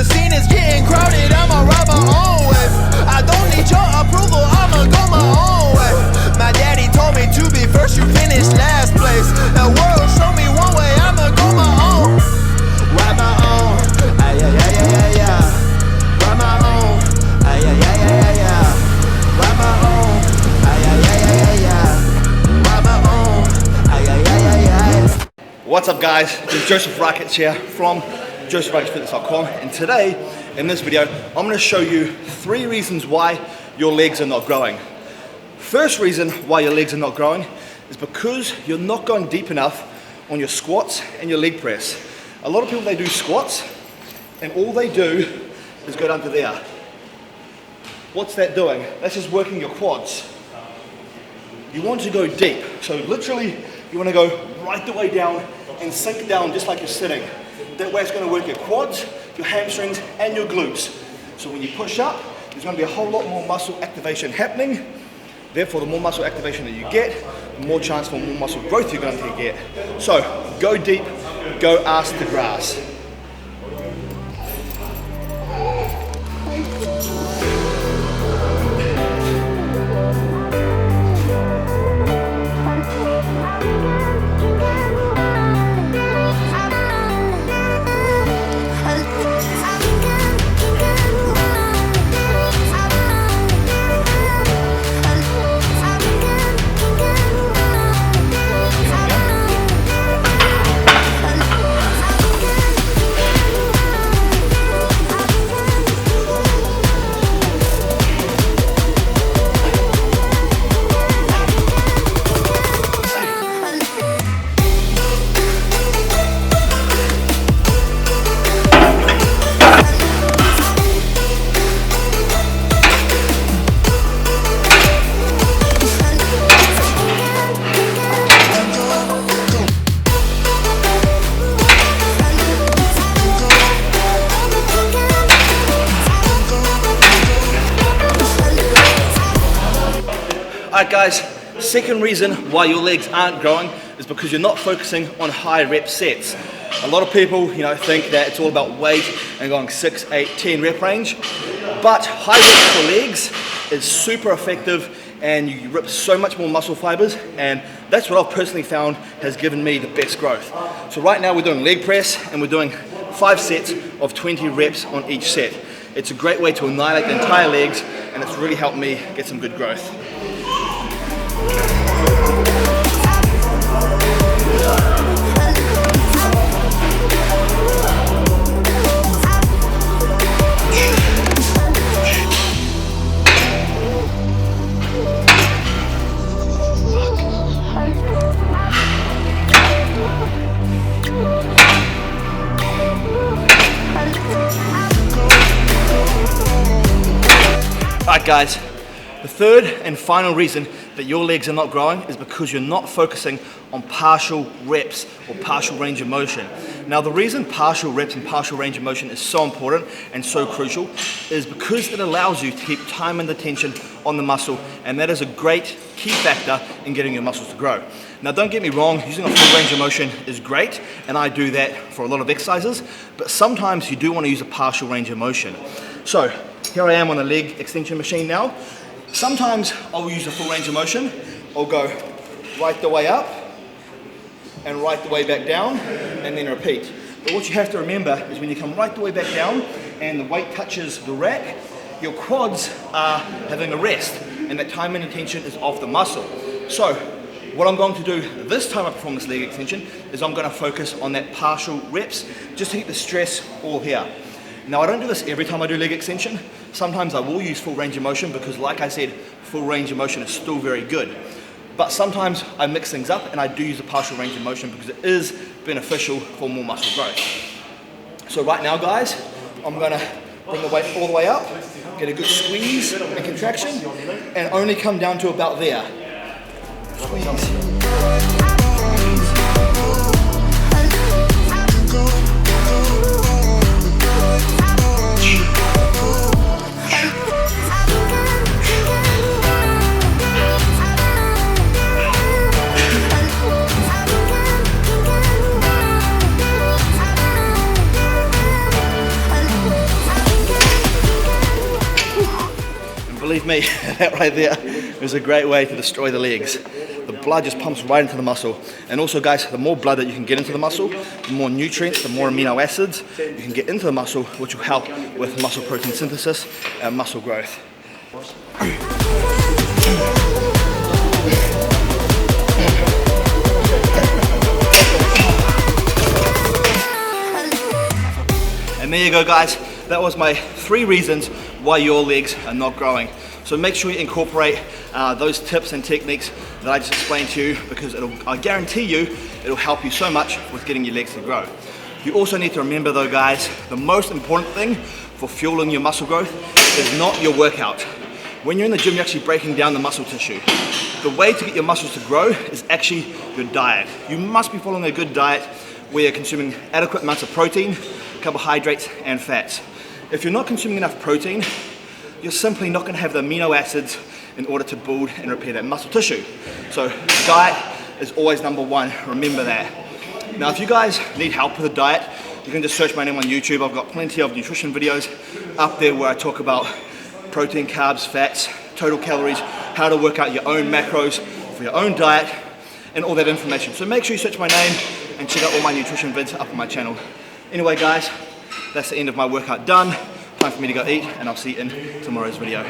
the scene is getting crowded, I'ma ride my own way. I don't need your approval, I'ma go my own way. My daddy told me to be first, you finish last place. The world show me one way, I'ma go my own. Ride my own, ay ay ay ay ay ay. Ride my own, ay ay ay ay ay ay. Ride my own, ay ay ay ay ay ay. Ride my own, ay ay ay ay ay. What's up guys, it's Joseph Rackets here from josephracketsfitness.com, and today in this video I'm going to show you 3 reasons why your legs are not growing. First reason why your legs are not growing is because you're not going deep enough on your squats and your leg press. A lot of people, they do squats and all they do is go down to there. What's that doing? That's just working your quads. You want to go deep, so literally you want to go right the way down and sink down just like you're sitting. That way it's going to work your quads, your hamstrings and your glutes. So when you push up, there's going to be a whole lot more muscle activation happening. Therefore, the more muscle activation that you get, the more chance for more muscle growth you're going to get. So go deep, go ass to grass. Alright guys, second reason why your legs aren't growing is because you're not focusing on high rep sets. A lot of people, think that it's all about weight and going 6, 8, 10 rep range, but high reps for legs is super effective and you rip so much more muscle fibers, and that's what I've personally found has given me the best growth. So right now we're doing leg press and we're doing 5 sets of 20 reps on each set. It's a great way to annihilate the entire legs and it's really helped me get some good growth. Alright guys, the third and final reason that your legs are not growing is because you're not focusing on partial reps or partial range of motion. Now the reason partial reps and partial range of motion is so important and so crucial is because it allows you to keep time and attention on the muscle, and that is a great key factor in getting your muscles to grow. Now don't get me wrong, using a full range of motion is great and I do that for a lot of exercises, but sometimes you do want to use a partial range of motion. So here I am on the leg extension machine now. Sometimes I'll use a full range of motion. I'll go right the way up and right the way back down and then repeat. But what you have to remember is when you come right the way back down and the weight touches the rack, your quads are having a rest and that time and attention is off the muscle. So what I'm going to do this time I perform this leg extension is I'm going to focus on that partial reps just to keep the stress all here. Now I don't do this every time I do leg extension. Sometimes I will use full range of motion because like I said, full range of motion is still very good. But sometimes I mix things up and I do use a partial range of motion because it is beneficial for more muscle growth. So right now guys, I'm going to bring the weight all the way up, get a good squeeze and contraction, and only come down to about there. Squeeze. believe me, that right there is a great way to destroy the legs. The blood just pumps right into the muscle. And also guys, the more blood that you can get into the muscle, the more nutrients, the more amino acids you can get into the muscle, which will help with muscle protein synthesis and muscle growth. And there you go guys, that was my 3 reasons why your legs are not growing. So make sure you incorporate those tips and techniques that I just explained to you, because I guarantee you it'll help you so much with getting your legs to grow. You also need to remember though guys, the most important thing for fueling your muscle growth is not your workout. When you're in the gym, you're actually breaking down the muscle tissue. The way to get your muscles to grow is actually your diet. You must be following a good diet where you're consuming adequate amounts of protein, carbohydrates, and fats. If you're not consuming enough protein, you're simply not going to have the amino acids in order to build and repair that muscle tissue. So diet is always number 1, remember that. Now if you guys need help with a diet, you can just search my name on YouTube. I've got plenty of nutrition videos up there where I talk about protein, carbs, fats, total calories, how to work out your own macros for your own diet, and all that information. So make sure you search my name and check out all my nutrition vids up on my channel. Anyway guys, that's the end of my workout done. Time for me to go eat, and I'll see you in tomorrow's video.